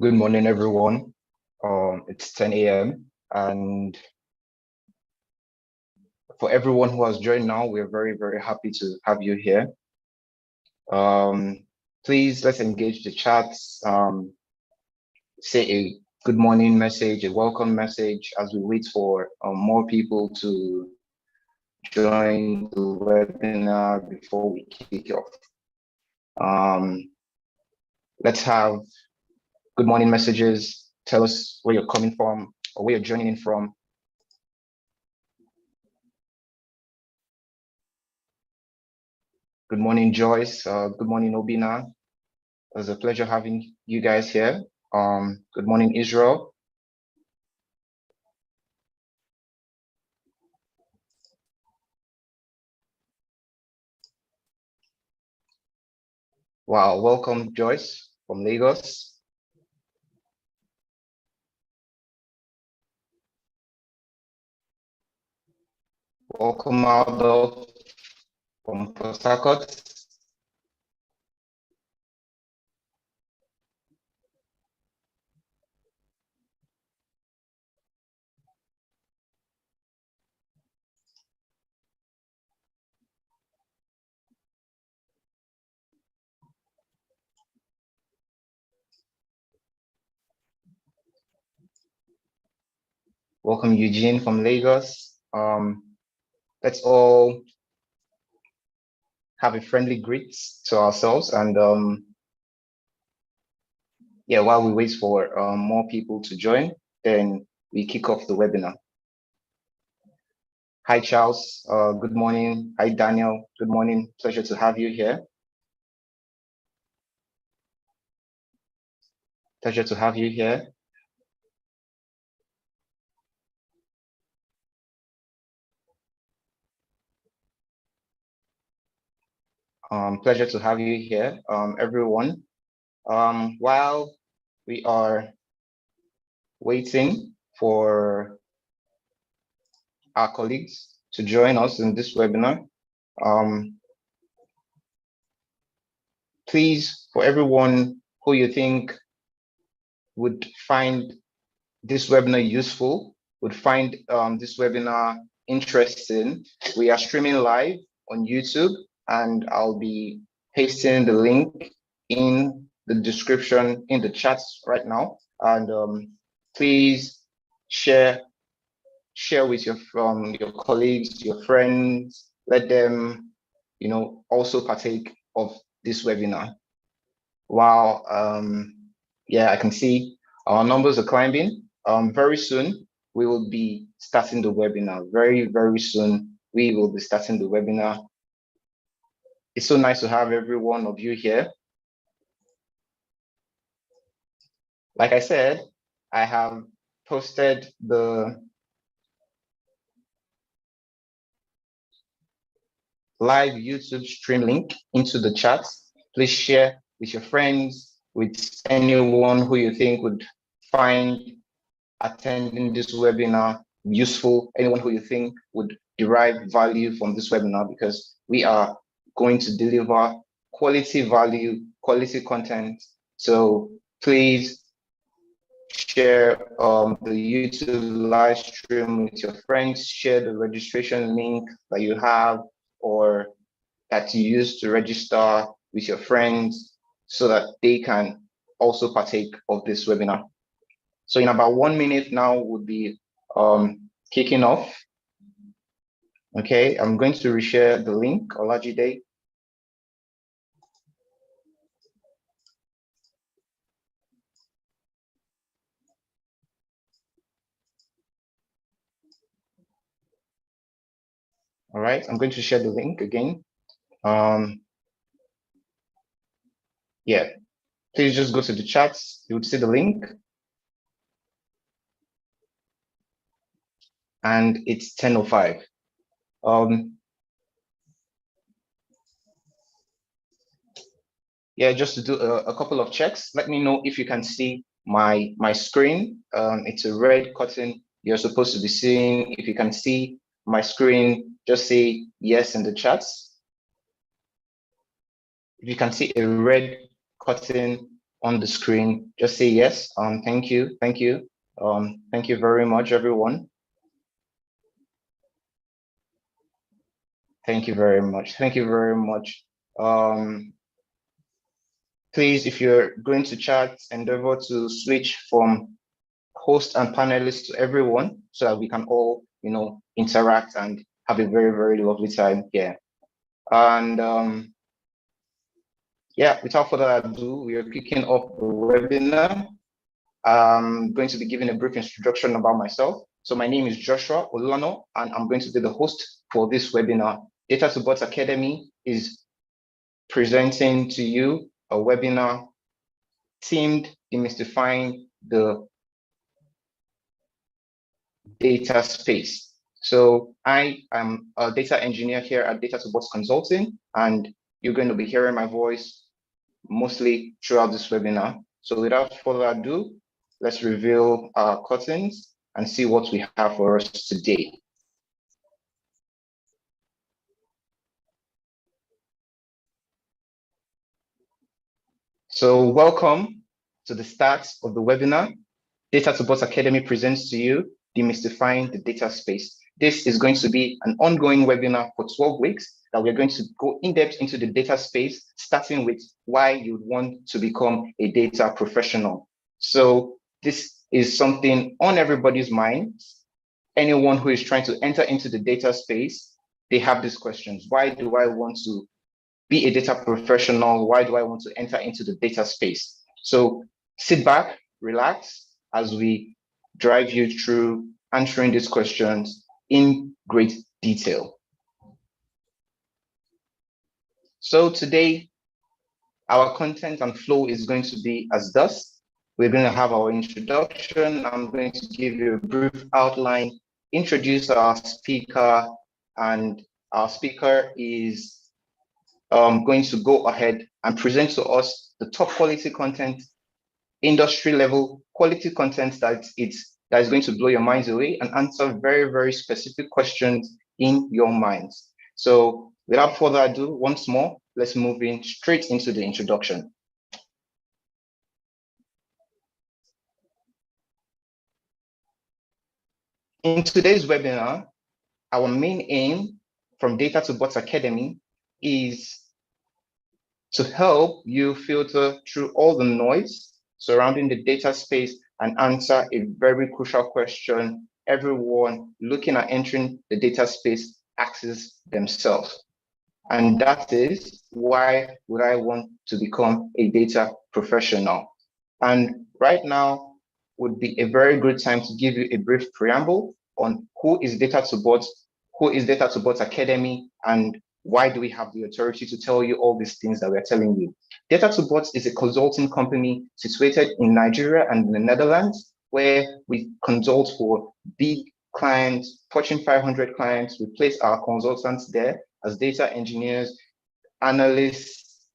Good morning, everyone. It's 10 a.m. and for everyone who has joined now, we're very, very happy to have you here. Please let's engage the chats. Say a good morning message, a welcome message as we wait for more people to join the webinar before we kick off. Let's have good morning messages. Tell us where you're coming from or where you're joining in from. Good morning, Joyce. Good morning, Obina. It was a pleasure having you guys here. Good morning, Israel. Wow, welcome, Joyce from Lagos. Welcome, Aldo from Port Harcourt. Welcome, Eugene from Lagos. Let's all have a friendly greet to ourselves and yeah, while we wait for more people to join, then we kick off the webinar. Hi, Charles. Good morning. Hi, Daniel. Good morning. Pleasure to have you here. Pleasure to have you here. Pleasure to have you here, everyone. While we are waiting for our colleagues to join us in this webinar, please, for everyone who you think would find this webinar useful, would find this webinar interesting, we are streaming live on YouTube, and I'll be pasting the link in the description in the chats right now. And please share with your colleagues, your friends, let them also partake of this webinar. Wow, yeah, I can see our numbers are climbing. Very soon we will be starting the webinar. Very, very soon we will be starting the webinar. It's so nice to have every one of you here. Like I said, I have posted the live YouTube stream link into the chat. Please share with your friends, with anyone who you think would find attending this webinar useful, anyone who you think would derive value from this webinar, because we are going to deliver quality value, quality content. So please share the YouTube live stream with your friends, share the registration link that you have or that you use to register with your friends so that they can also partake of this webinar. So in about 1 minute now, we'll be kicking off. Okay, I'm going to reshare the link, Olajide. All right, I'm going to share the link again. Yeah, please just go to the chats. You would see the link. And it's 10:05. Yeah, just to do a couple of checks. Let me know if you can see my screen. It's a red curtain you're supposed to be seeing. If you can see my screen, just say yes in the chats. If you can see a red curtain on the screen, just say yes. Thank you. Thank you. Thank you very much, everyone. Thank you very much. Thank you very much. Please, if you're going to chat, endeavor to switch from host and panelists to everyone so that we can all, interact and have a very, very lovely time here. And yeah, without further ado, we are kicking off the webinar. I'm going to be giving a brief introduction about myself. So my name is Joshua Olano, and I'm going to be the host for this webinar. Data2Bots Academy is presenting to you a webinar themed demystifying the data space. So I am a data engineer here at Data2Bots Consulting, and you're going to be hearing my voice mostly throughout this webinar. So without further ado, let's reveal our curtains and see what we have for us today. So welcome to the start of the webinar. Data2Bots Academy presents to you Demystifying the Data Space. This is going to be an ongoing webinar for 12 weeks that we're going to go in depth into the data space, starting with why you'd want to become a data professional. So this is something on everybody's mind. Anyone who is trying to enter into the data space, they have these questions. Why do I want to be a data professional? Why do I want to enter into the data space? So sit back, relax, as we drive you through answering these questions in great detail. So today, our content and flow is going to be as thus. We're going to have our introduction. I'm going to give you a brief outline, introduce our speaker, and our speaker is going to go ahead and present to us the top quality content, industry level quality content that is going to blow your minds away and answer very, very specific questions in your minds. So without further ado, once more, let's move in straight into the introduction. In today's webinar, our main aim from Data2Bots Academy is to help you filter through all the noise surrounding the data space and answer a very crucial question everyone looking at entering the data space asks themselves. And that is, why would I want to become a data professional? And right now would be a very good time to give you a brief preamble on who is Data2Bots, who is Data2Bots Academy, and why do we have the authority to tell you all these things that we're telling you. Data2Bots is a consulting company situated in Nigeria and the Netherlands, where we consult for big clients, Fortune 500 clients. We place our consultants there as data engineers, analysts,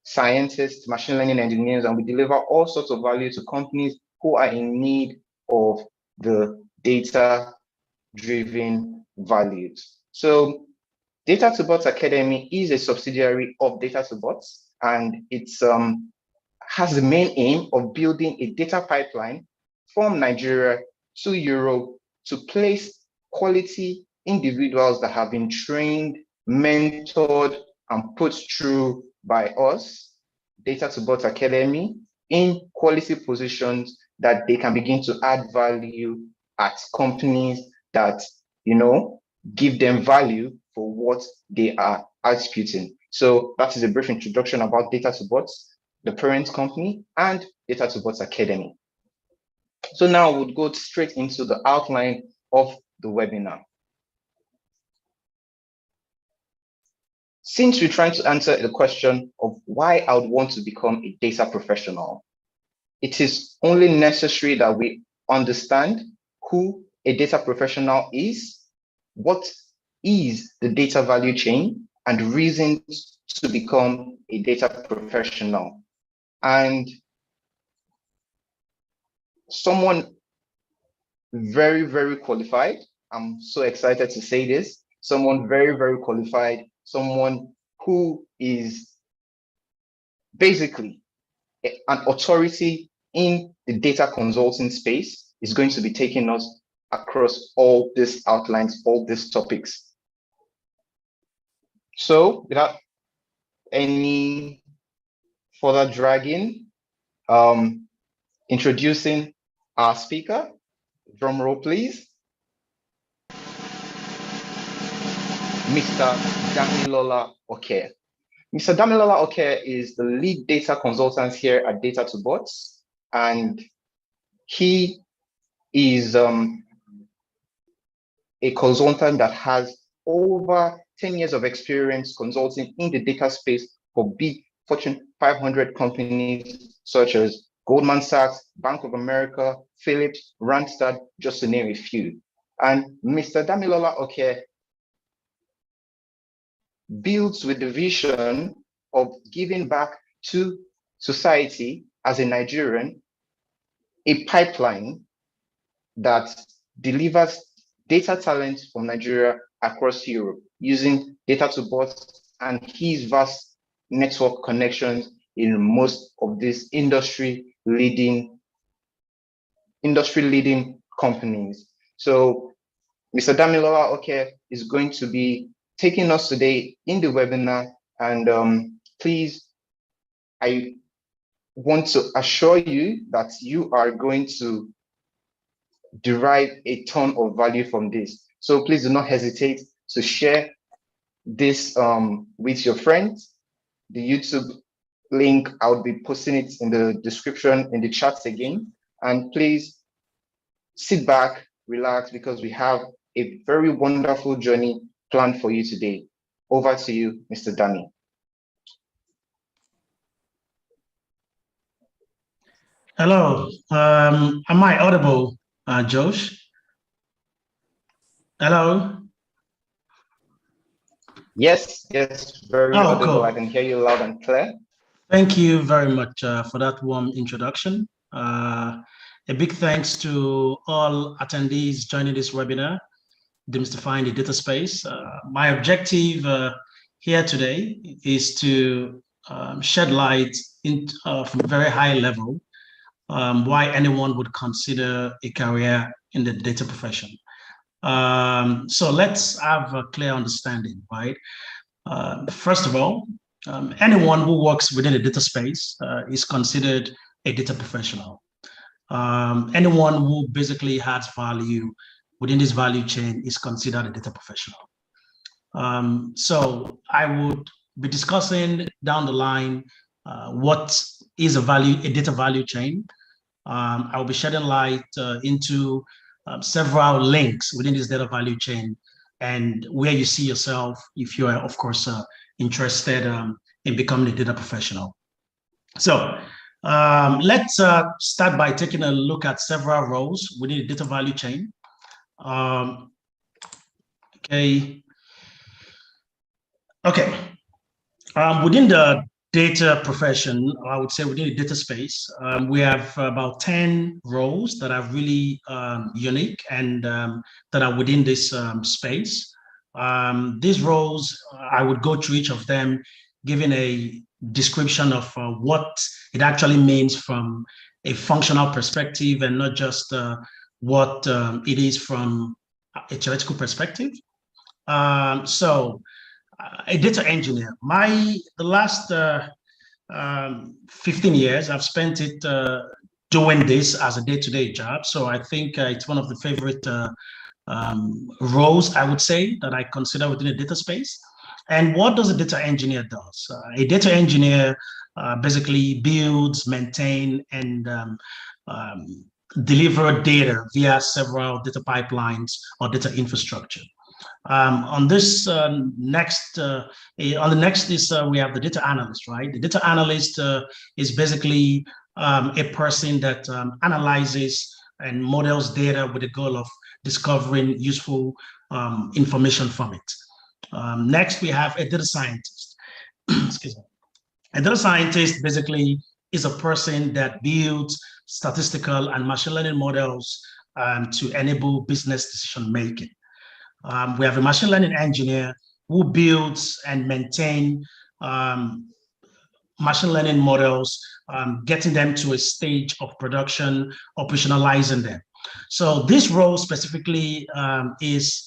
scientists, machine learning engineers, and we deliver all sorts of value to companies who are in need of the data-driven values. So Data2Bots Academy is a subsidiary of Data2Bots, and it has the main aim of building a data pipeline from Nigeria to Europe to place quality individuals that have been trained, mentored, and put through by us, Data2Bots Academy, in quality positions that they can begin to add value at companies that, give them value for what they are executing. So that is a brief introduction about Data2Bots, the parent company, and Data2Bots Academy. So now we'll go straight into the outline of the webinar. Since we're trying to answer the question of why I would want to become a data professional, it is only necessary that we understand who a data professional is, what is the data value chain, and reasons to become a data professional. And someone very, very qualified, I'm so excited to say this, someone very, very qualified, someone who is basically, an authority in the data consulting space is going to be taking us across all these outlines, all these topics. So without any further dragging, introducing our speaker. Drum roll, please. Mr. Damilola Oke. Mr. Damilola Oke is the lead data consultant here at Data2Bots, and he is a consultant that has over 10 years of experience consulting in the data space for big Fortune 500 companies such as Goldman Sachs, Bank of America, Philips, Randstad, just to name a few. And Mr. Damilola Oke builds with the vision of giving back to society as a Nigerian, a pipeline that delivers data talent from Nigeria across Europe using Data2Bots and his vast network connections in most of these industry leading companies. So Mr. Damilola Oke is going to be taking us today in the webinar, and please, I want to assure you that you are going to derive a ton of value from this. So please do not hesitate to share this with your friends. The YouTube link, I will be posting it in the description in the chats again. And please sit back, relax, because we have a very wonderful journey planned for you today. Over to you, Mr. Dami. Hello, am I audible, Josh? Hello? Yes, very audible. Cool. I can hear you loud and clear. Thank you very much for that warm introduction. A big thanks to all attendees joining this webinar, Demystifying the Data Space. My objective here today is to shed light from a very high level why anyone would consider a career in the data profession. So let's have a clear understanding, right? First of all, anyone who works within the data space is considered a data professional. Anyone who basically adds value within this value chain is considered a data professional. So I would be discussing down the line what is a data value chain. I will be shedding light into several links within this data value chain and where you see yourself if you are, of course, interested in becoming a data professional. So let's start by taking a look at several roles within the data value chain. Within the data profession, I would say within the data space, we have about 10 roles that are really unique and that are within this space. These roles, I would go through each of them, giving a description of what it actually means from a functional perspective and not just what it is from a theoretical perspective. A data engineer. The last 15 years, I've spent it doing this as a day-to-day job. So I think it's one of the favorite roles, I would say, that I consider within the data space. And what does a data engineer do? A data engineer basically builds, maintain, and deliver data via several data pipelines or data infrastructure. On the next is we have the data analyst, right? The data analyst is basically a person that analyzes and models data with the goal of discovering useful information from it. Next, we have a data scientist. Excuse me. A data scientist basically is a person that builds statistical and machine learning models to enable business decision making. We have a machine learning engineer who builds and maintains machine learning models, getting them to a stage of production, operationalizing them. So this role specifically is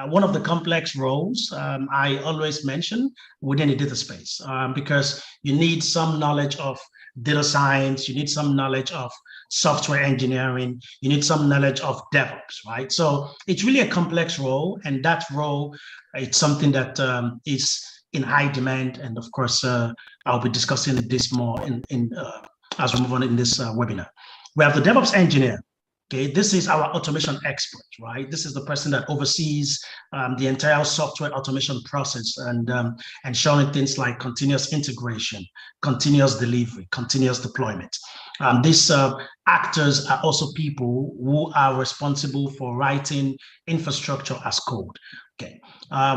one of the complex roles I always mention within the data space, because you need some knowledge of data science, you need some knowledge of software engineering, you need some knowledge of DevOps, right? So it's really a complex role, and that role, it's something that is in high demand. And of course, I'll be discussing this more as we move on in this webinar. We have the DevOps engineer. Okay, this is our automation expert, right? This is the person that oversees the entire software automation process and ensuring things like continuous integration, continuous delivery, continuous deployment. These actors are also people who are responsible for writing infrastructure as code. Okay,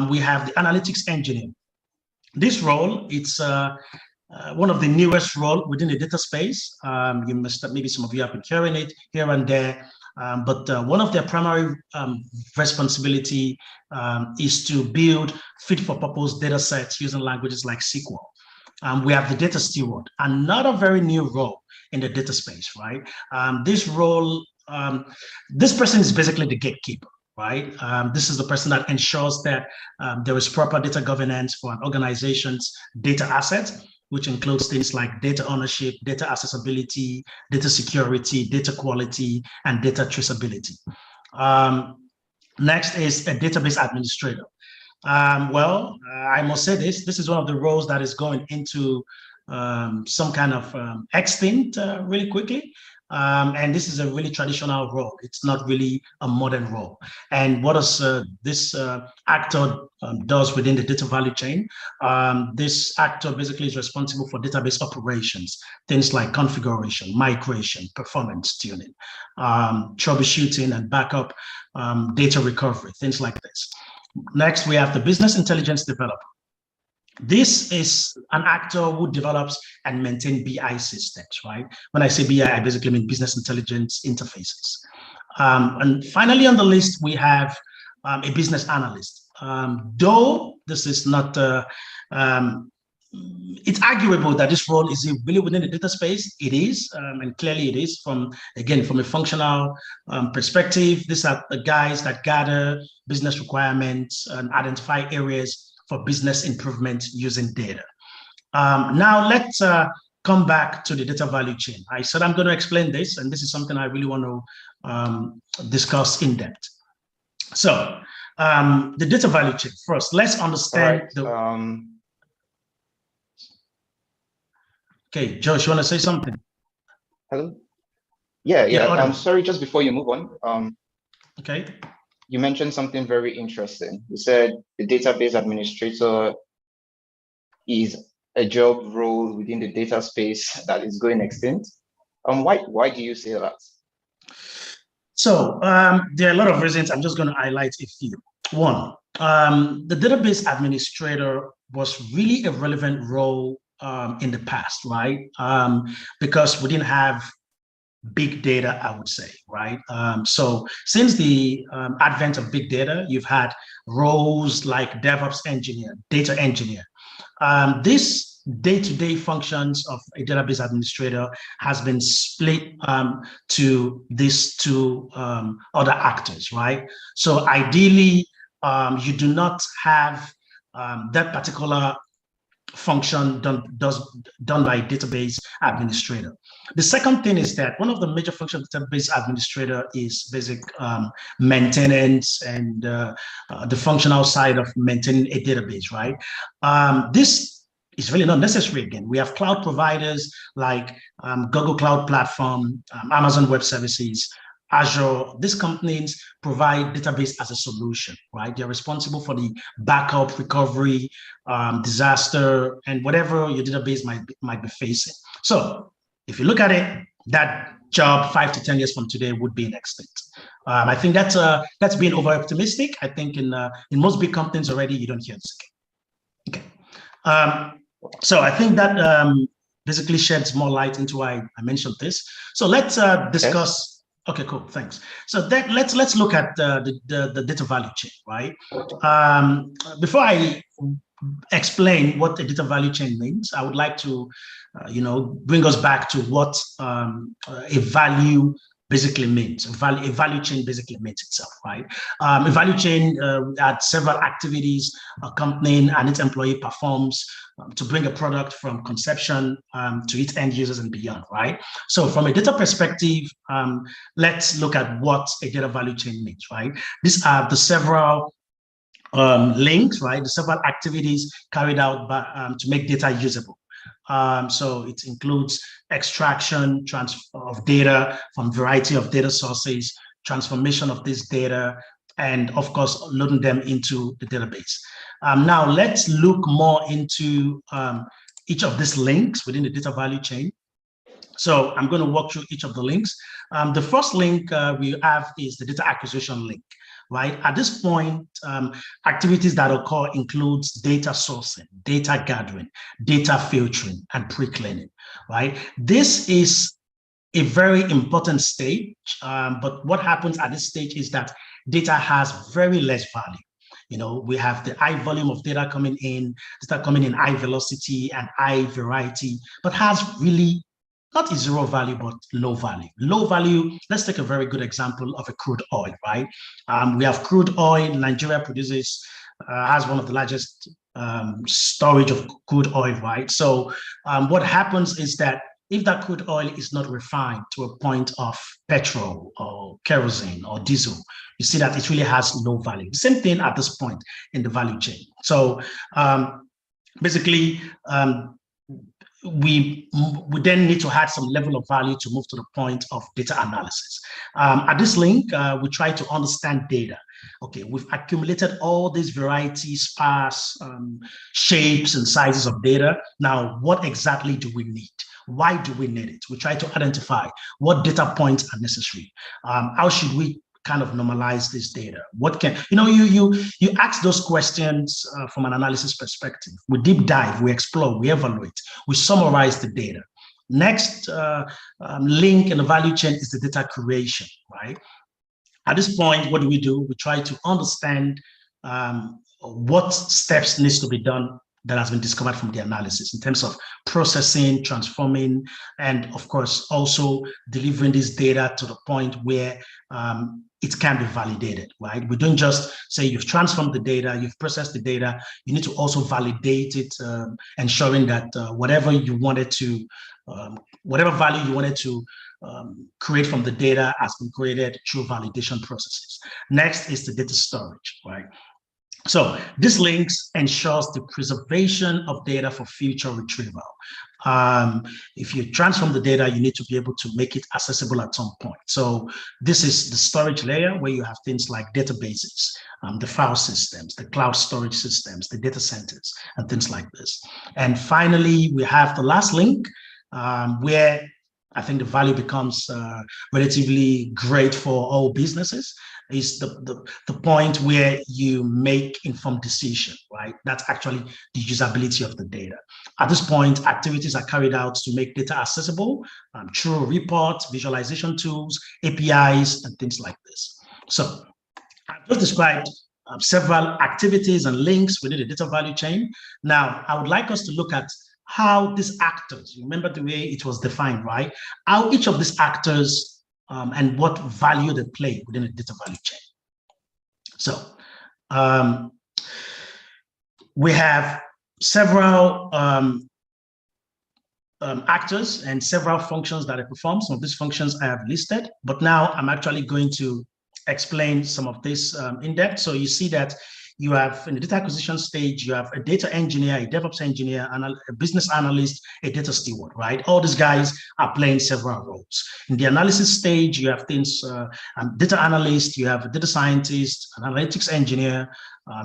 we have the analytics engineer. This role, it's one of the newest role within the data space. You must, maybe some of you have been hearing it here and there, but one of their primary responsibility is to build fit-for-purpose data sets using languages like SQL. We have the Data Steward, another very new role in the data space, right? This role, this person is basically the gatekeeper, right? This is the person that ensures that there is proper data governance for an organization's data assets, which includes things like data ownership, data accessibility, data security, data quality, and data traceability. Next is a database administrator. I must say this is one of the roles that is going into some kind of extinct really quickly. And this is a really traditional role. It's not really a modern role. And what does this actor does within the data value chain? This actor basically is responsible for database operations, things like configuration, migration, performance tuning, troubleshooting and backup, data recovery, things like this. Next, we have the business intelligence developer. This is an actor who develops and maintains BI systems, right? When I say BI, I basically mean business intelligence interfaces. And finally on the list, we have a business analyst. Though this is not, it's arguable that this role is really within the data space. It is, and clearly it is from a functional perspective. These are the guys that gather business requirements and identify areas for business improvement using data. Now let's come back to the data value chain. I said I'm going to explain this, and this is something I really want to discuss in depth. So the data value chain first. Let's understand Okay, Josh, you want to say something? Hello. Yeah. I'm sorry. Just before you move on. Okay. You mentioned something very interesting. You said the database administrator is a job role within the data space that is going extinct. Why do you say that? So there are a lot of reasons. I'm just going to highlight a few. One, the database administrator was really a relevant role in the past, right? Because we didn't have big data, I would say, right? So since the advent of big data, you've had roles like DevOps engineer, data engineer. This day-to-day functions of a database administrator has been split to these two other actors, right? So ideally, you do not have that particular function done by a database administrator. The second thing is that one of the major functions of the database administrator is basic maintenance and the functional side of maintaining a database, right? This is really not necessary again. We have cloud providers like Google Cloud Platform, Amazon Web Services, Azure. These companies provide database as a solution, right? They're responsible for the backup, recovery, disaster, and whatever your database might be facing. So if you look at it, that job 5 to 10 years from today would be extinct. I think that's being over optimistic. I think in most big companies already, you don't hear this again. Okay. So I think that basically sheds more light into why I mentioned this. So let's discuss. Yes. Okay, cool. Thanks. So let's look at the data value chain, right? Before I explain what a data value chain means, I would like to, bring us back to what a value basically means. A value chain basically means itself, right? A value chain had several activities a company and its employee performs to bring a product from conception to its end users and beyond, right? So from a data perspective, let's look at what a data value chain means, right? These are the several links, right? The several activities carried out by, to make data usable. So it includes extraction, transfer of data from a variety of data sources, transformation of this data, and of course, loading them into the database. Now let's look more into each of these links within the data value chain. So I'm going to walk through each of the links. The first link we have is the data acquisition link, right? At this point, activities that occur includes data sourcing, data gathering, data filtering, and pre-cleaning, right? This is a very important stage, but what happens at this stage is that data has very less value. We have the high volume of data coming in high velocity and high variety, but has really not zero value, but low value. Low value, let's take a very good example of a crude oil, right? We have crude oil. Nigeria produces, has one of the largest storage of crude oil, right? So what happens is that if that crude oil is not refined to a point of petrol or kerosene or diesel, you see that it really has no value. The same thing at this point in the value chain. So basically, we then need to add some level of value to move to the point of data analysis. At this link, we try to understand data. Okay, we've accumulated all these varieties, sparse shapes and sizes of data. Now, what exactly do we need? Why do we need it? We try to identify what data points are necessary. How should we kind of normalize this data? What can, you ask those questions from an analysis perspective. We deep dive, we explore, we evaluate, we summarize the data. Next link in the value chain is the data curation, right? At this point, what do? We try to understand what steps needs to be done that has been discovered from the analysis in terms of processing, transforming, and of course, also delivering this data to the point where it can be validated, right? We don't just say you've transformed the data, you've processed the data, you need to also validate it, ensuring that whatever you wanted to, whatever value you wanted to create from the data has been created through validation processes. Next is the data storage, right? So this links ensures the preservation of data for future retrieval. If you transform the data, you need to be able to make it accessible at some point. So this is the storage layer where you have things like databases, the file systems, the cloud storage systems, the data centers, and things like this. And finally, we have the last link where I think the value becomes relatively great for all businesses, is the point where you make informed decision, right? That's actually the usability of the data. At this point, activities are carried out to make data accessible through reports, visualization tools, APIs, and things like this. So I've just described several activities and links within the data value chain. Now, I would like us to look at how these actors, remember the way it was defined, right? How each of these actors and what value they play within the data value chain. So we have several actors and several functions that they perform. Some of these functions I have listed, but now I'm actually going to explain some of this in depth. So you see that you have, in the data acquisition stage, you have a data engineer, a DevOps engineer, and a business analyst, a data steward, right? All these guys are playing several roles. In the analysis stage, you have things, data analyst, you have a data scientist, an analytics engineer,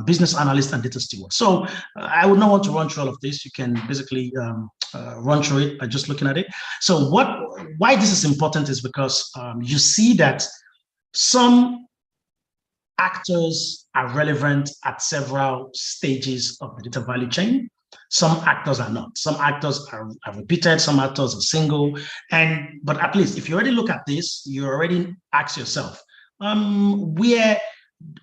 business analyst, and data steward. So I would not want to run through all of this. You can basically run through it by just looking at it. So why this is important is because you see that some actors are relevant at several stages of the data value chain. Some actors are not. Some actors are repeated, some actors are single. But at least if you already look at this, you already ask yourself, where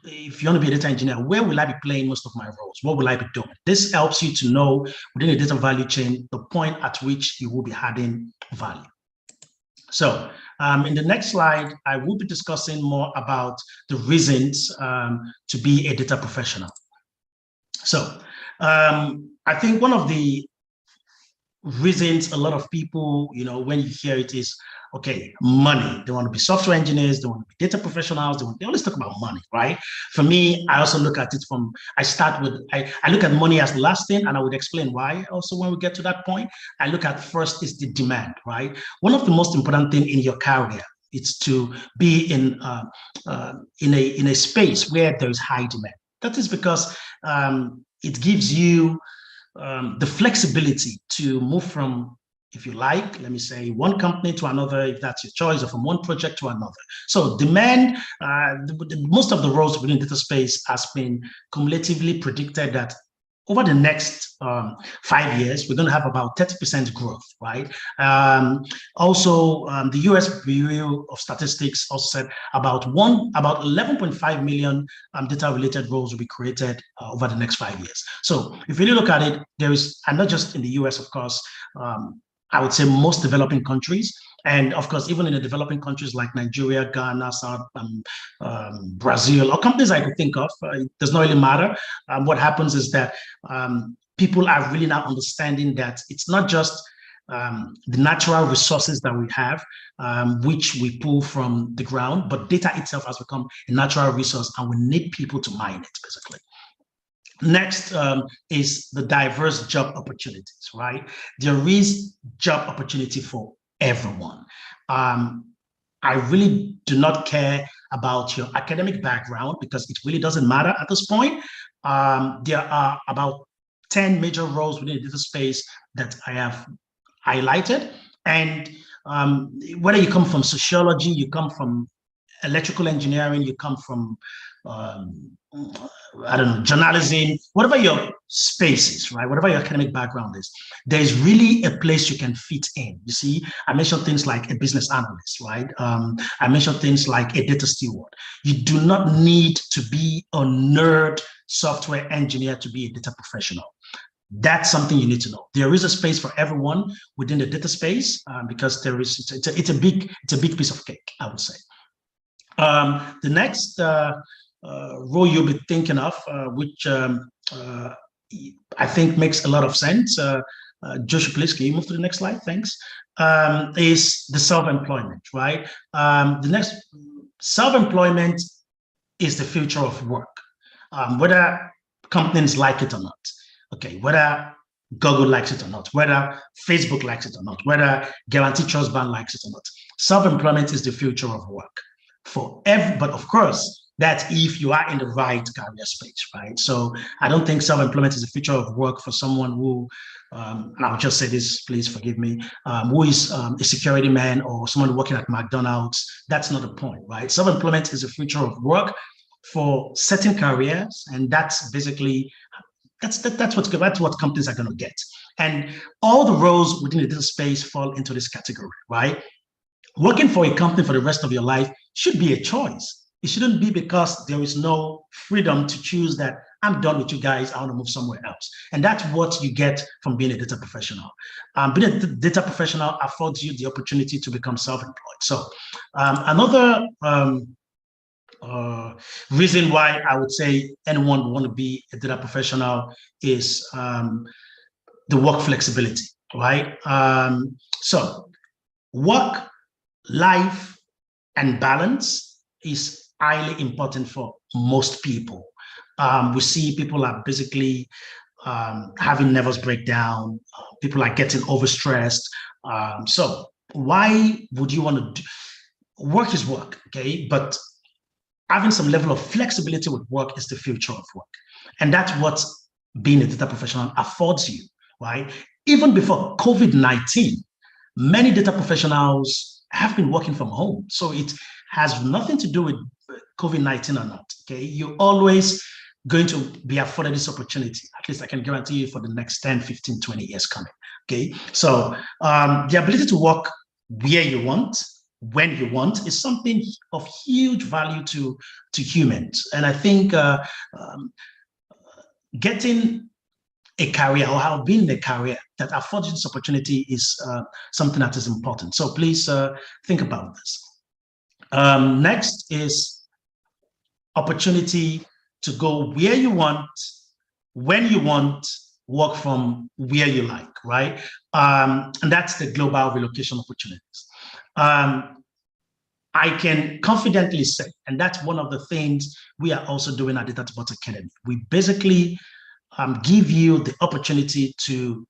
if you want to be a data engineer, where will I be playing most of my roles? What will I be doing? This helps you to know within the data value chain, the point at which you will be adding value. So in the next slide, I will be discussing more about the reasons to be a data professional. So I think one of the reasons a lot of people, when you hear it is, okay, money. They want to be software engineers, they want to be data professionals, they always talk about money, right? For me, I also look at it I look at money as the last thing, and I would explain why also when we get to that point. I look at first is the demand, right? One of the most important things in your career is to be in a space where there is high demand. That is because it gives you the flexibility to move from, if you like, let me say, one company to another, if that's your choice, or from one project to another. So demand, most of the roles within data space has been cumulatively predicted that over the next 5 years, we're going to have about 30% growth, right? Also, the US Bureau of Statistics also said about 11.5 million data-related roles will be created over the next 5 years. So if you really look at it, there is, and not just in the US, of course, I would say most developing countries, and of course, even in the developing countries like Nigeria, Ghana, South, Brazil, or companies I could think of, it does not really matter. What happens is that people are really now understanding that it's not just the natural resources that we have, which we pull from the ground, but data itself has become a natural resource, and we need people to mine it, basically. Next is the diverse job opportunities, right? There is job opportunity for everyone. I really do not care about your academic background because it really doesn't matter at this point. There are about 10 major roles within the data space that I have highlighted. And whether you come from sociology, you come from electrical engineering, you come from I don't know, journalism, whatever your space is, right? Whatever your academic background is, there's really a place you can fit in. You see, I mentioned things like a business analyst, right? I mentioned things like a data steward. You do not need to be a nerd software engineer to be a data professional. That's something you need to know. There is a space for everyone within the data space because there is it's a big piece of cake, I would say. The next role you'll be thinking of, which I think makes a lot of sense. Joshua, please, can you move to the next slide? Thanks. Is the self-employment, right? The next, self-employment is the future of work, whether companies like it or not. Okay, whether Google likes it or not, whether Facebook likes it or not, whether Guarantee Trust Bank likes it or not. Self-employment is the future of work for every, but of course, that's if you are in the right career space, right? So I don't think self-employment is a future of work for someone who, and I'll just say this, please forgive me, who is a security man or someone working at McDonald's. That's not the point, right? Self-employment is a future of work for certain careers, and that's basically that's what companies are going to get. And all the roles within the data space fall into this category, right? Working for a company for the rest of your life should be a choice. It shouldn't be because there is no freedom to choose that I'm done with you guys, I want to move somewhere else. And that's what you get from being a data professional. Being a data professional affords you the opportunity to become self-employed. So another reason why I would say anyone would want to be a data professional is the work flexibility, right? So work, life, and balance is highly important for most people. We see people are basically having nervous breakdown. People are getting overstressed. So why would you want to do? Work is work, okay? But having some level of flexibility with work is the future of work. And that's what being a data professional affords you, right? Even before COVID-19, many data professionals have been working from home. So it has nothing to do with COVID-19 or not, okay? You're always going to be afforded this opportunity. At least I can guarantee you for the next 10, 15, 20 years coming, okay? So the ability to work where you want, when you want is something of huge value to humans. And I think getting a career or have been in a career that affords you this opportunity is something that is important. So please think about this. Next is opportunity to go where you want, when you want, work from where you like, right? And that's the global relocation opportunities. I can confidently say, and that's one of the things we are also doing at the Data2Bots Academy. We basically give you the opportunity to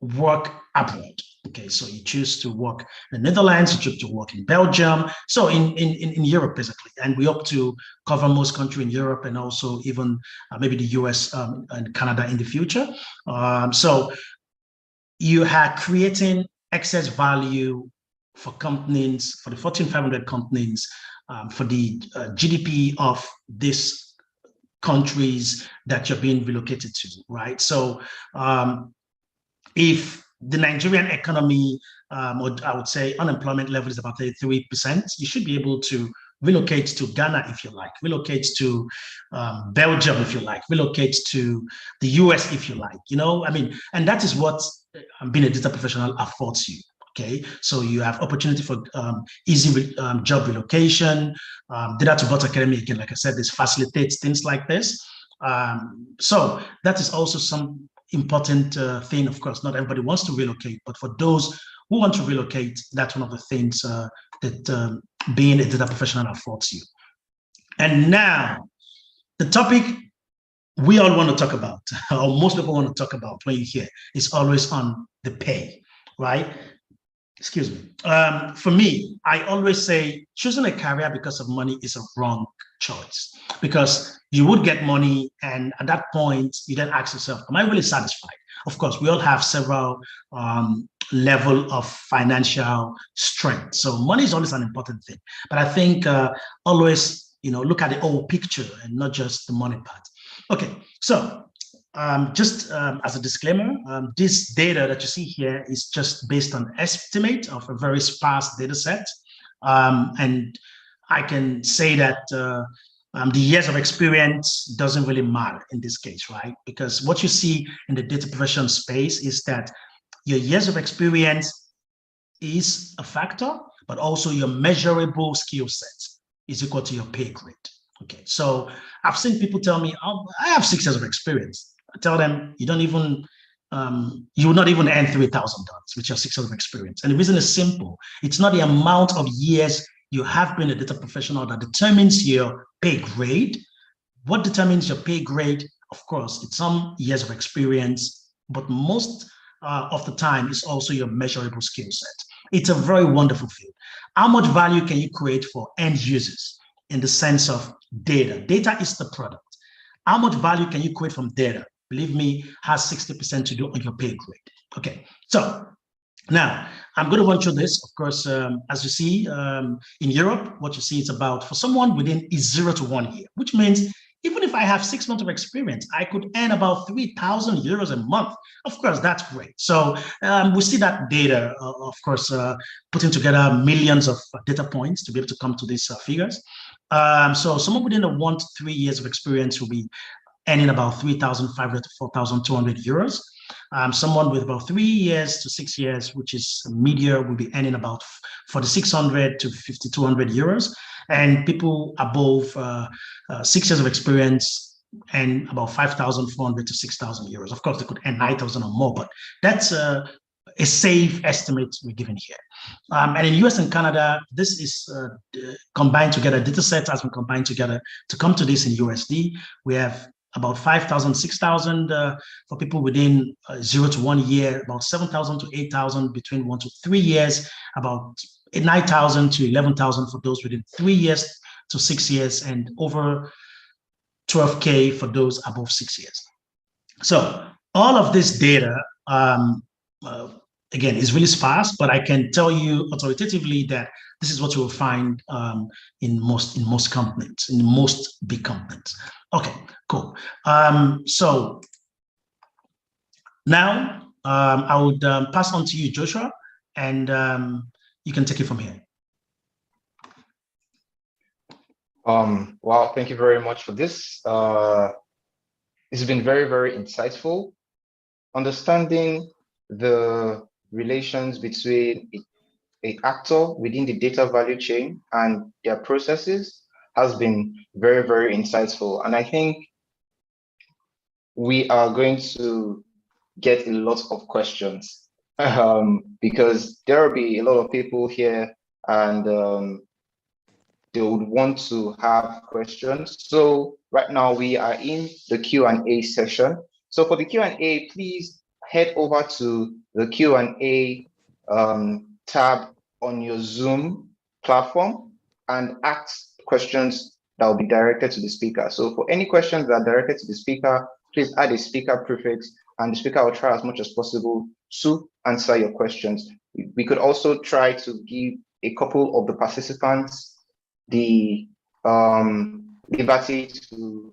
work abroad. Okay, so you choose to work in the Netherlands, you choose to work in Belgium, so in Europe basically, and we hope to cover most countries in Europe and also even maybe the US and Canada in the future. So you are creating excess value for companies, for the Fortune 500 companies, for the GDP of these countries that you're being relocated to, right? So if the Nigerian economy, or I would say unemployment level is about 33%, you should be able to relocate to Ghana if you like, relocate to Belgium if you like, relocate to the US if you like, you know, I mean, and that is what being a data professional affords you. Okay, so you have opportunity for easy job relocation. Data2Bots Academy, again, like I said, this facilitates things like this. So that is also some important thing. Of course, not everybody wants to relocate, but for those who want to relocate, that's one of the things that being a data professional affords you. And now, the topic we all want to talk about, or most people want to talk about when you hear, is always on the pay, right? Excuse me. For me, I always say choosing a career because of money is a wrong choice, because you would get money, and at that point, you then ask yourself, am I really satisfied? Of course, we all have several level of financial strength. So money is always an important thing. But I think always, you know, look at the whole picture and not just the money part. Okay, so just as a disclaimer, this data that you see here is just based on estimate of a very sparse data set. And I can say that the years of experience doesn't really matter in this case, right? Because what you see in the data profession space is that your years of experience is a factor, but also your measurable skill sets is equal to your pay grade. Okay, so I've seen people tell me, oh, I have 6 years of experience. I tell them, you don't even, you will not even earn $3,000 with your 6 years of experience. And the reason is simple. It's not the amount of years you have been a data professional that determines your pay grade. What determines your pay grade? Of course, it's some years of experience, but most of the time it's also your measurable skill set. It's a very wonderful field. How much value can you create for end users in the sense of data? Data is the product. How much value can you create from data? Believe me, has 60% to do on your pay grade. Okay, so now I'm going to run through this. Of course, as you see in Europe, what you see is about, for someone within 0 to 1 year, which means even if I have 6 months of experience, I could earn about 3,000 euros a month. Of course, that's great. So we see that data, of course, putting together millions of data points to be able to come to these figures. So someone within the 1 to 3 years of experience will be earning about 3,500 to 4,200 euros. Someone with about 3 years to 6 years, which is mid-year, will be earning about 4,600 to 5,200 euros. And people above 6 years of experience and about 5,400 to 6,000 euros. Of course, they could earn 9,000 or more, but that's a safe estimate we're given here. And in US and Canada, this is combined together. Data sets has been combined together to come to this in USD. We have about 5,000, 6,000 for people within 0 to 1 year, about 7,000 to 8,000 between 1 to 3 years, about 9,000 to 11,000 for those within 3 years to 6 years, and over 12K for those above 6 years. So all of this data, again, is really sparse, but I can tell you authoritatively that this is what you will find in most companies, in most big companies. Okay, cool. So now I would pass on to you, Joshua, and you can take it from here. Wow, thank you very much for this. It's been very, very insightful. Understanding the relations between a actor within the data value chain and their processes has been very, very insightful. And I think we are going to get a lot of questions because there will be a lot of people here and they would want to have questions. So right now we are in the Q&A session. So for the Q&A, please head over to the Q&A tab on your Zoom platform and ask questions that will be directed to the speaker. So for any questions that are directed to the speaker, please add a speaker prefix and the speaker will try as much as possible to answer your questions. We could also try to give a couple of the participants the liberty to,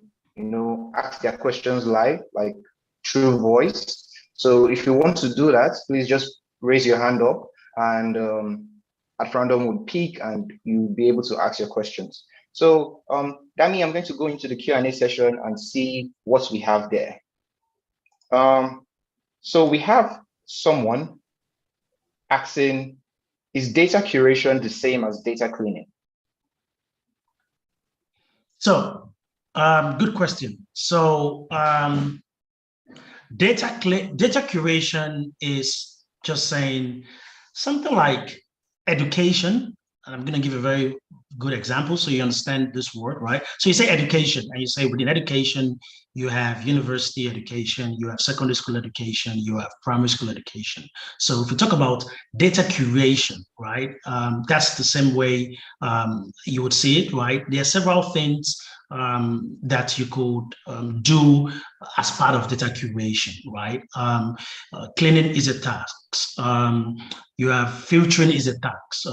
ask their questions live, like through voice. So if you want to do that, please just raise your hand up and at random would pick and you'll be able to ask your questions. So Dami, I'm going to go into the Q&A session and see what we have there. So we have someone asking, is data curation the same as data cleaning? So, good question. So, data curation is just saying something like education. And I'm going to give a very good example so you understand this word, right? So you say education, and you say within education, you have university education, you have secondary school education, you have primary school education. So if we talk about data curation, right, that's the same way you would see it, right? There are several things that you could do as part of data curation, right? Cleaning is a task. You have filtering is a task.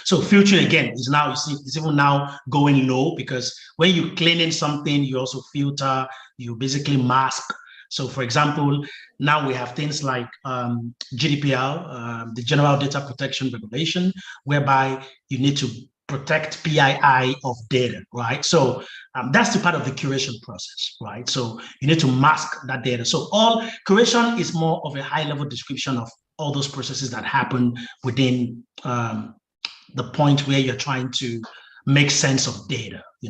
So filtering again is now, you see, it's even now going low because when you're cleaning something, you also filter, you basically mask. So for example, now we have things like GDPR, the General Data Protection Regulation, whereby you need to protect PII of data, right? So that's the part of the curation process, right? So you need to mask that data. So all curation is more of a high-level description of all those processes that happen within the point where you're trying to make sense of data, you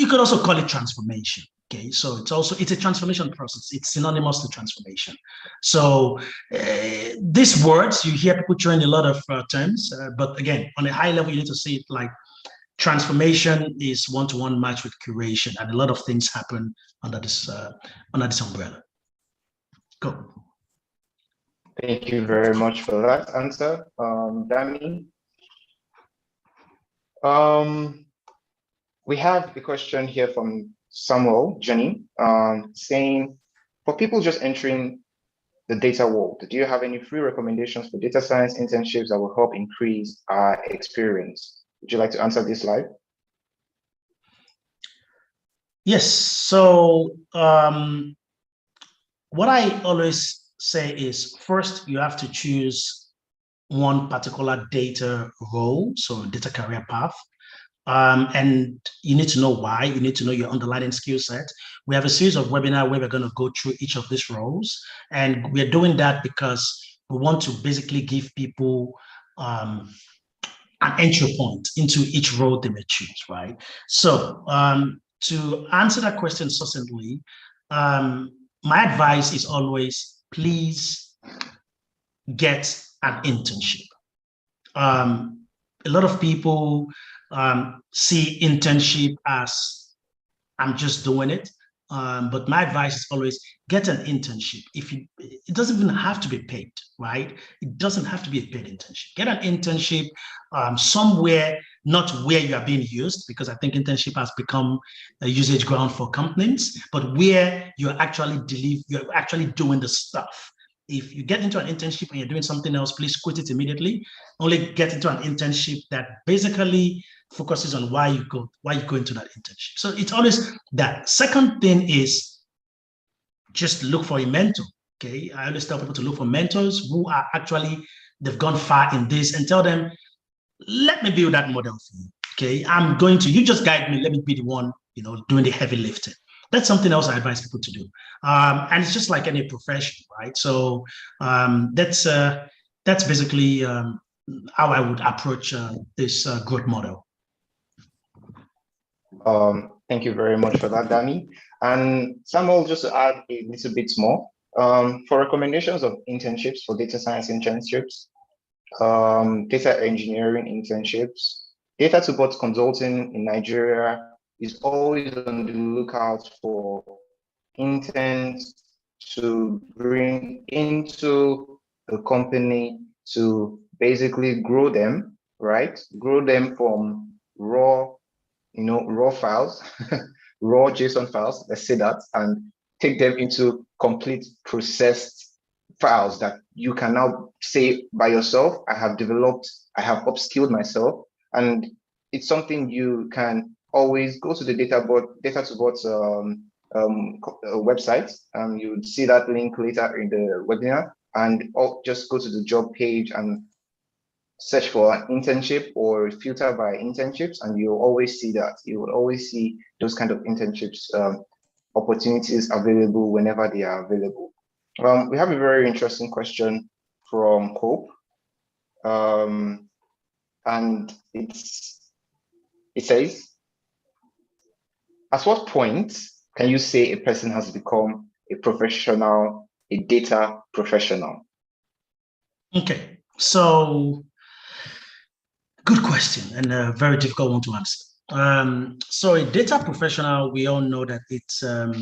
could also call it transformation. Okay, so it's a transformation process. It's synonymous to transformation. So these words, you hear people throwing a lot of terms, but again, on a high level, you need to see it like transformation is one-to-one match with curation, and a lot of things happen under this umbrella. Go. Thank you very much for that answer, Dami. We have a question here from Samuel Jenny saying, for people just entering the data world, do you have any free recommendations for data science internships that will help increase our experience? Would you like to answer this live? Yes. So what I always say is, first, you have to choose one particular data role, so data career path. And you need to know why. You need to know your underlying skill set. We have a series of webinars where we're going to go through each of these roles. And we're doing that because we want to basically give people an entry point into each role they may choose, right? So to answer that question succinctly, my advice is always, please get an internship. A lot of people see internship as I'm just doing it. But my advice is always get an internship. It doesn't even have to be paid, right? It doesn't have to be a paid internship. Get an internship somewhere, not where you are being used, because I think internship has become a usage ground for companies, but where you're actually doing the stuff. If you get into an internship and you're doing something else, please quit it immediately. Only get into an internship that basically focuses on why you go into that internship. So it's always that. Second thing is just look for a mentor. Okay, I always tell people to look for mentors who are they've gone far in this, and tell them, let me build that model for you. Okay, you just guide me. Let me be the one, doing the heavy lifting. That's something else I advise people to do. And it's just like any profession, right? So that's basically how I would approach this growth model. Thank you very much for that, Danny. And Samuel, just to add a little bit more, for recommendations of internships for data science internships, data engineering internships, Data2Bots consulting in Nigeria is always on the lookout for interns to bring into the company to basically grow them, right? Grow them from raw files, raw JSON files, let's say that, and take them into complete processed files that you can now say by yourself, I have upskilled myself. And it's something you can always go to the Data2Bots website. You would see that link later in the webinar, and just go to the job page and search for an internship or filter by internships, and you'll always see that. You will always see those kind of internships opportunities available whenever they are available. We have a very interesting question from Hope, and it says, at what point can you say a person has become a data professional? Okay, so good question, and a very difficult one to answer. So a data professional, we all know that it's a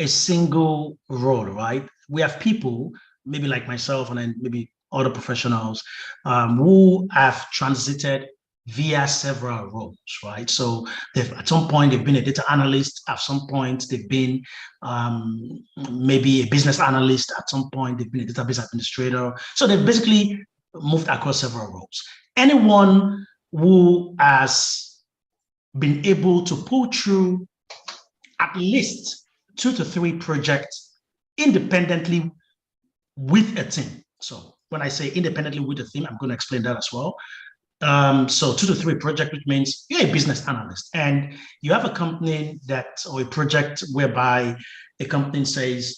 single role, right? We have people, maybe like myself and then maybe other professionals, who have transited via several roles, right? So at some point they've been a data analyst, at some point they've been maybe a business analyst, at some point they've been a database administrator. So they've basically moved across several roles. Anyone who has been able to pull through at least 2 to 3 projects independently with a team. So when I say independently with a team, I'm going to explain that as well. So 2 to 3 projects, which means you're a business analyst and you have a company or a project whereby a company says,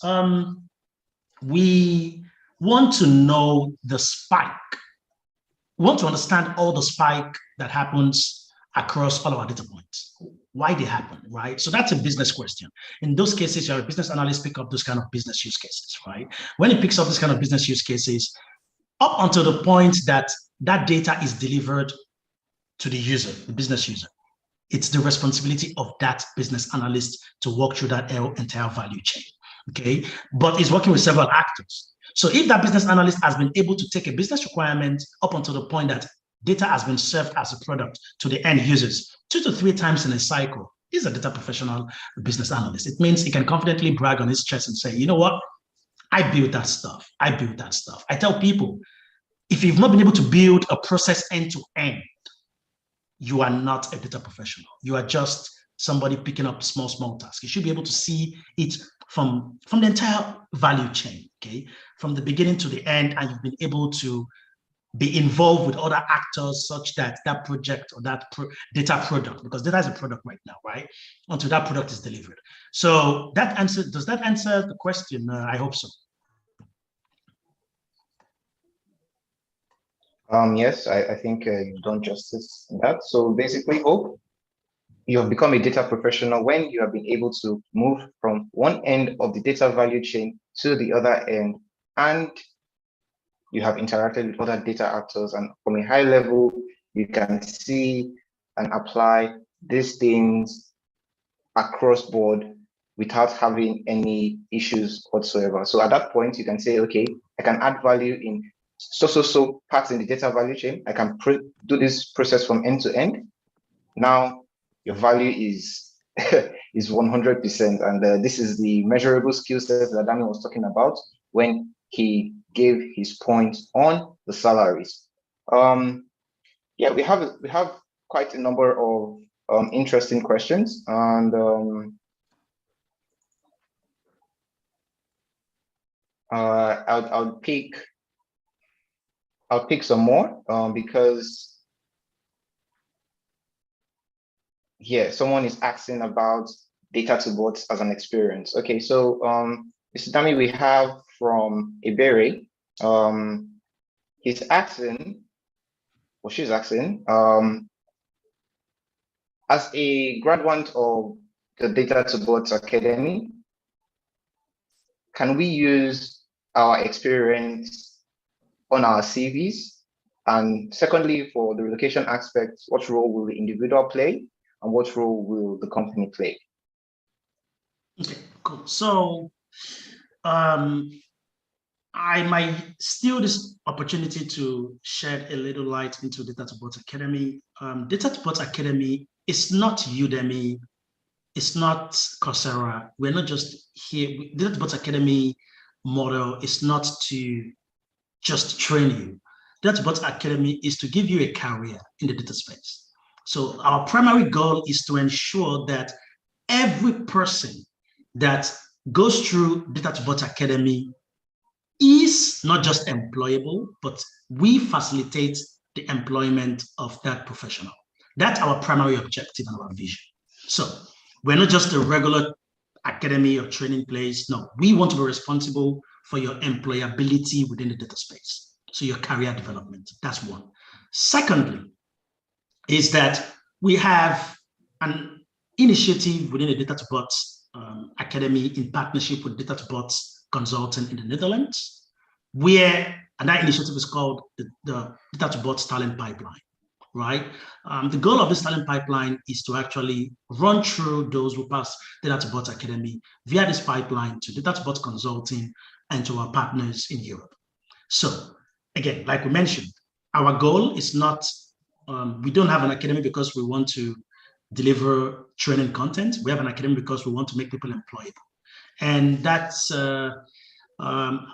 we want to know the spike. We want to understand all the spike that happens across all of our data points, why they happen, right? So that's a business question. In those cases, you're a business analyst, pick up those kind of business use cases, right? When it picks up this kind of business use cases, up until the point that data is delivered to the user, the business user, it's the responsibility of that business analyst to walk through that entire value chain, okay? But it's working with several actors. So if that business analyst has been able to take a business requirement up until the point that data has been served as a product to the end users 2 to 3 times in a cycle, he's a data professional business analyst. It means he can confidently brag on his chest and say, you know what? I built that stuff. I built that stuff. I tell people, if you've not been able to build a process end to end, you are not a data professional. You are just somebody picking up small tasks. You should be able to see it from the entire value chain, okay? From the beginning to the end, and you've been able to be involved with other actors such that that project or that data product, because data is a product right now, right? Until that product is delivered. So does that answer the question? I hope so. Yes, I think you've done justice in that. So basically, Hope, you have become a data professional when you have been able to move from one end of the data value chain to the other end, and you have interacted with other data actors, and from a high level, you can see and apply these things across board without having any issues whatsoever. So at that point, you can say, okay, I can add value in so parts in the data value chain. I can do this process from end to end. Now your value is 100%, and this is the measurable skill set that Daniel was talking about when he gave his point on the salaries. Yeah, we have quite a number of interesting questions, and I'll pick some more because yeah, someone is asking about Data2Bots as an experience. Okay, so Mr. Dami, we have from Iberi. He's asking, or she's asking, as a graduate of the Data2Bots Academy, can we use our experience on our CVs? And secondly, for the relocation aspect, what role will the individual play and what role will the company play? Okay, cool. So I might steal this opportunity to shed a little light into Data2Bots Academy. Data2Bots Academy is not Udemy, it's not Coursera. We're not just here. Data2Bots Academy model is not to just train you. Data2Bots Academy is to give you a career in the data space. So our primary goal is to ensure that every person that goes through Data2Bots Academy is not just employable, but we facilitate the employment of that professional. That's our primary objective and our vision. So we're not just a regular academy or training place. No, we want to be responsible for your employability within the data space. So your career development, that's one. Secondly, is that we have an initiative within the Data2Bots Academy in partnership with Data2Bots Consulting in the Netherlands, where, and that initiative is called the Data2Bots Talent Pipeline, right? The goal of this talent pipeline is to actually run through those who pass the Data2Bots Academy via this pipeline to Data2Bots Consulting and to our partners in Europe. So again, like we mentioned, our goal is not, we don't have an academy because we want to deliver training content. We have an academy because we want to make people employable. And that's, I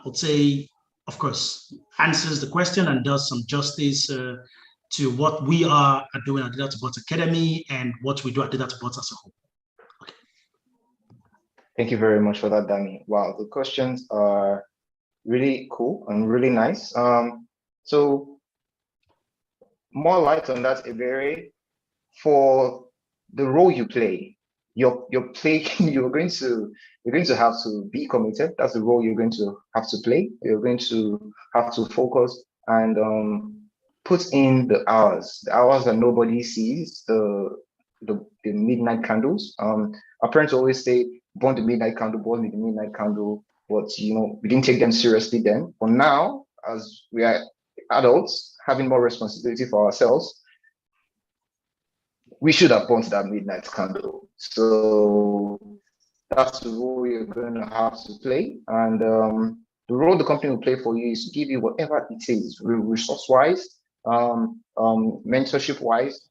would say, of course, answers the question and does some justice to what we are doing at Data2Bots Academy and what we do at Data2Bots as a whole. Okay. Thank you very much for that, Danny. Wow, the questions are really cool and really nice. So more light on that, Iberi, for the role you play, you're going to have to be committed. That's the role you're going to have to play. You're going to have to focus and put in the hours that nobody sees, the midnight candles. Our parents always say, burn the midnight candle, burn the midnight candle, but we didn't take them seriously then. But now, as we are adults having more responsibility for ourselves, we should have burnt that midnight candle. So that's the role you're going to have to play. And the role the company will play for you is to give you whatever it is, resource-wise, mentorship-wise,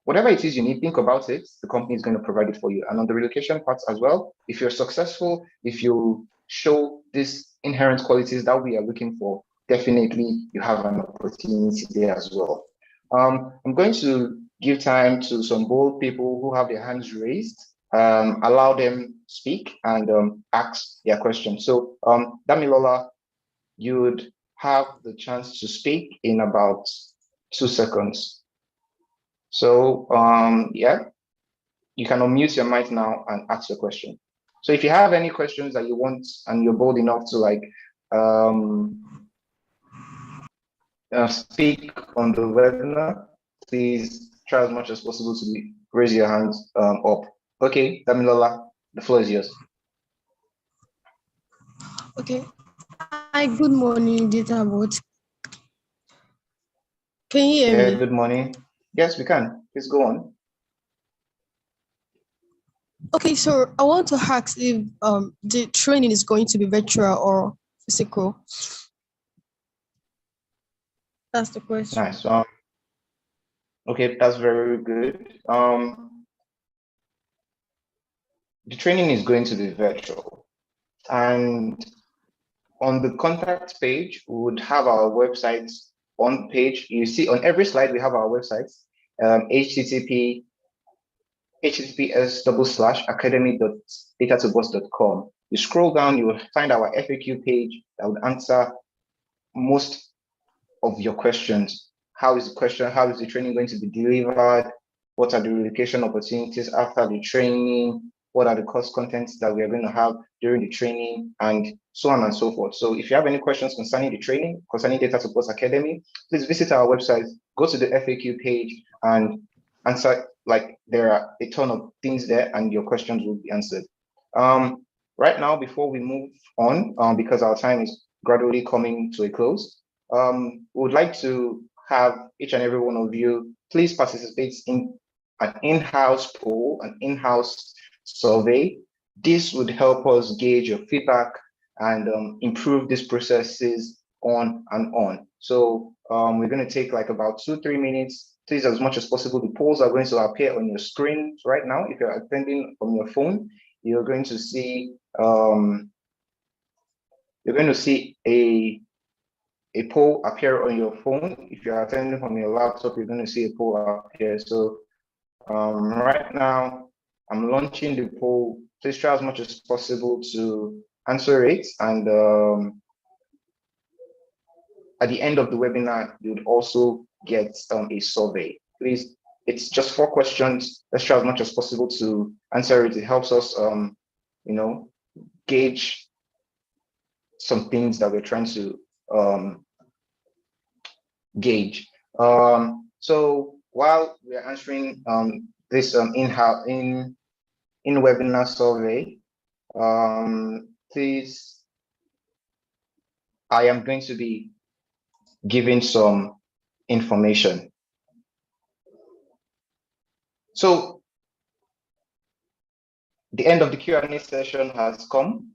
whatever it is you need, think about it, the company is going to provide it for you. And on the relocation part as well, if you're successful, if you show these inherent qualities that we are looking for, definitely you have an opportunity there as well. I'm going to give time to some bold people who have their hands raised, allow them speak and ask their questions. So Damilola, you would have the chance to speak in about 2 seconds. So yeah, you can unmute your mic now and ask your question. So if you have any questions that you want and you're bold enough to speak on the webinar, please try as much as possible to raise your hands up. Okay, Damilola, the floor is yours. Okay. Hi, good morning, Data2Bots. Can you hear me? Good morning. Yes, we can. Please go on. Okay, so I want to ask if the training is going to be virtual or physical. That's the question. Nice. Okay, that's very good. The training is going to be virtual, and on the contact page, we would have our website on page. You see on every slide, we have our website, https://academy.data2bots.com. You scroll down, you will find our FAQ page that would answer most of your questions. How is the training going to be delivered? what are the relocation opportunities after the training, what are the course contents that we are going to have during the training, and so on and so forth. So if you have any questions concerning the training, concerning Data2Bots Academy, please visit our website, go to the FAQ page and answer. Like, there are a ton of things there and your questions will be answered. Right now, before we move on, because our time is gradually coming to a close, we would like to have each and every one of you please participate in an in-house poll, an in-house survey. This would help us gauge your feedback and improve these processes on and on. So we're going to take like about 2-3 minutes. Please, as much as possible, the polls are going to appear on your screen right now. If you're attending from your phone, you're going to see a poll appear on your phone. If you're attending from your laptop, you're going to see a poll appear. So right now, I'm launching the poll. Please try as much as possible to answer it. And at the end of the webinar, you would also get a survey. Please, it's just 4 questions. Let's try as much as possible to answer it. It helps us, gauge some things that we're trying to gauge. So while we're answering this in-webinar survey, please, I am going to be giving some information. So the end of the Q&A session has come.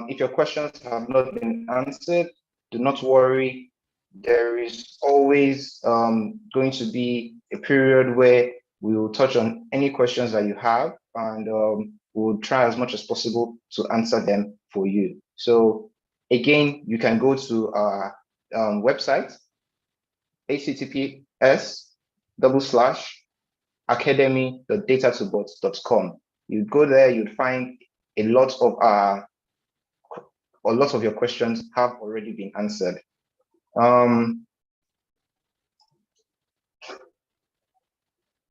If your questions have not been answered, do not worry. There is always going to be a period where we will touch on any questions that you have, and we'll try as much as possible to answer them for you. So again, you can go to our website, https://academy.data2bots.com. You'd go there, you'd find a lot of your questions have already been answered.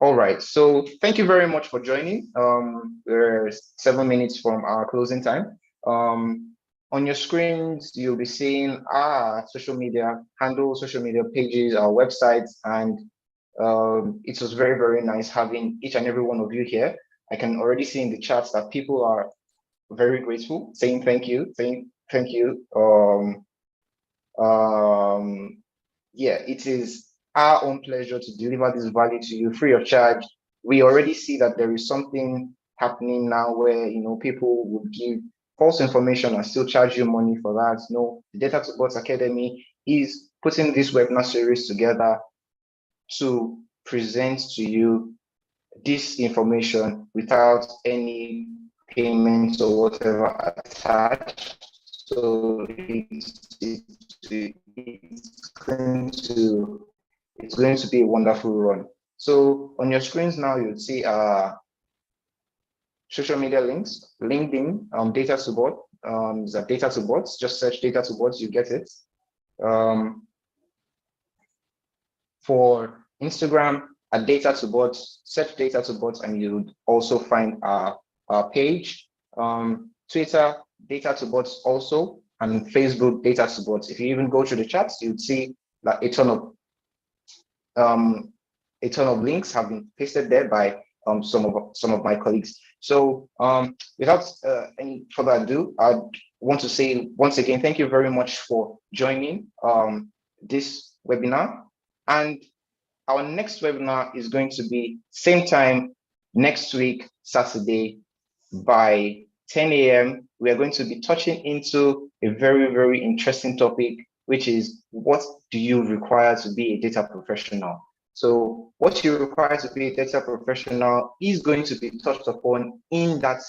All right, so thank you very much for joining. We're 7 minutes from our closing time. On your screens, you'll be seeing our social media handles, social media pages, our websites, and it was very, very nice having each and every one of you here. I can already see in the chats that people are very grateful, saying thank you, thank you. Yeah, it is our own pleasure to deliver this value to you free of charge. We already see that there is something happening now where people would give false information and still charge you money for that. No, the Data2Bots Academy is putting this webinar series together to present to you this information without any payments or whatever attached. So it's going to be a wonderful run. So on your screens now, you'll see social media links, LinkedIn, Data2Bots, Data2Bots. Just search Data2Bots, you get it. For Instagram, at Data2Bots, search Data2Bots, and you would also find our page. Twitter, Data2Bots also, and Facebook, Data2Bots. If you even go to the chats, you'd see that a ton of links have been pasted there by some of my colleagues. So without any further ado, I want to say once again, thank you very much for joining this webinar. And our next webinar is going to be same time next week, Saturday, by 10 a.m. We are going to be touching into a very, very interesting topic, which is what do you require to be a data professional? So what you require to be a data professional is going to be touched upon in that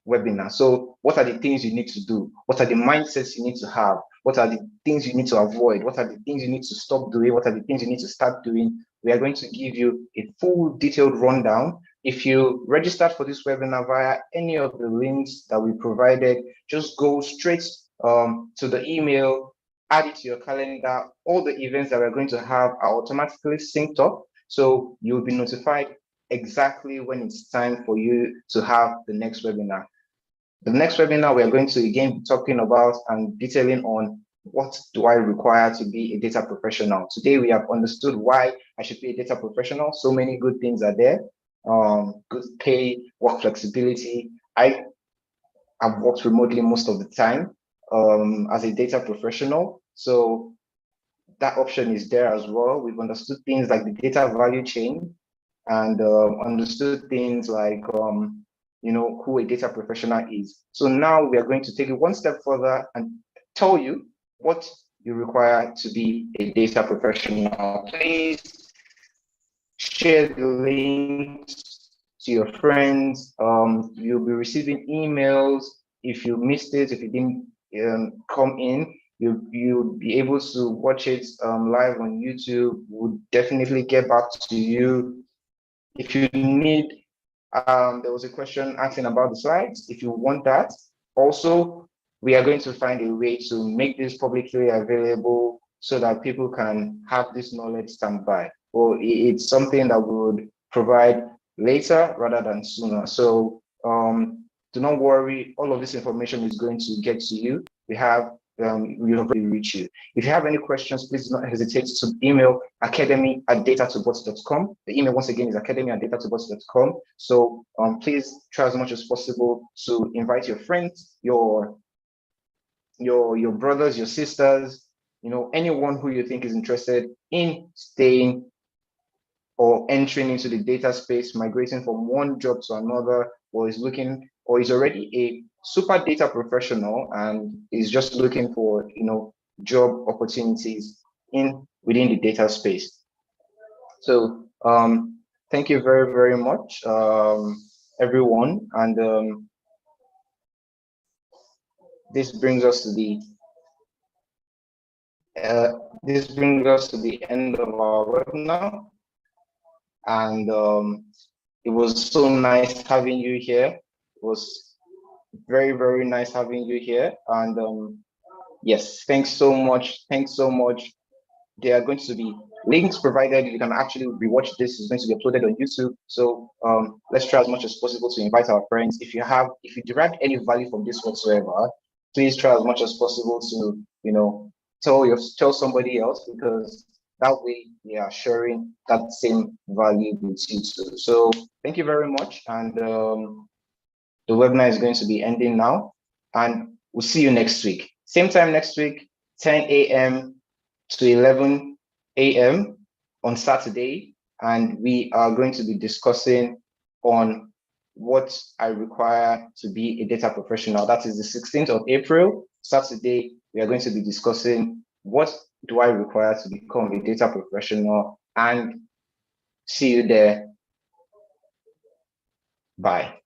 webinar. So what are the things you need to do? What are the mindsets you need to have? What are the things you need to avoid? What are the things you need to stop doing? What are the things you need to start doing? We are going to give you a full detailed rundown. If you registered for this webinar via any of the links that we provided, just go straight to the email, add it to your calendar. All the events that we're going to have are automatically synced up. So you'll be notified exactly when it's time for you to have the next webinar. The next webinar, we are going to again be talking about and detailing on what do I require to be a data professional. Today, we have understood why I should be a data professional. So many good things are there. Good pay, work flexibility. I've worked remotely most of the time as a data professional. So that option is there as well. We've understood things like the data value chain and understood things like who a data professional is. So now we are going to take it one step further and tell you what you require to be a data professional. Please share the links to your friends. You'll be receiving emails. If you missed it, if you didn't come in, you'll be able to watch it live on YouTube. We'll definitely get back to you. If you need, there was a question asking about the slides. If you want that, also, we are going to find a way to make this publicly available so that people can have this knowledge standby. Or it's something that we would provide later rather than sooner. So do not worry, all of this information is going to get to you. We have already reached you. If you have any questions, please do not hesitate to email academy@data2bots.com. The email once again is academy@data2bots.com. So please try as much as possible to invite your friends, your brothers, your sisters, anyone who you think is interested in staying or entering into the data space, migrating from one job to another, or is already a super data professional and is just looking for job opportunities within the data space. So thank you very, very much, everyone. And this brings us to the end of our webinar. And it was so nice having you here. It was very, very nice having you here. And yes, thanks so much. Thanks so much. There are going to be links provided. You can actually rewatch this. It's going to be uploaded on YouTube. So let's try as much as possible to invite our friends. If you derived any value from this whatsoever, please try as much as possible to tell somebody else, because that way we are sharing that same value with you too. So thank you very much. And the webinar is going to be ending now. And we'll see you next week. Same time next week, 10 a.m. to 11 a.m. on Saturday. And we are going to be discussing on what I require to be a data professional. That is the 16th of April, Saturday. We are going to be discussing what do I require to become a data professional, and see you there. Bye.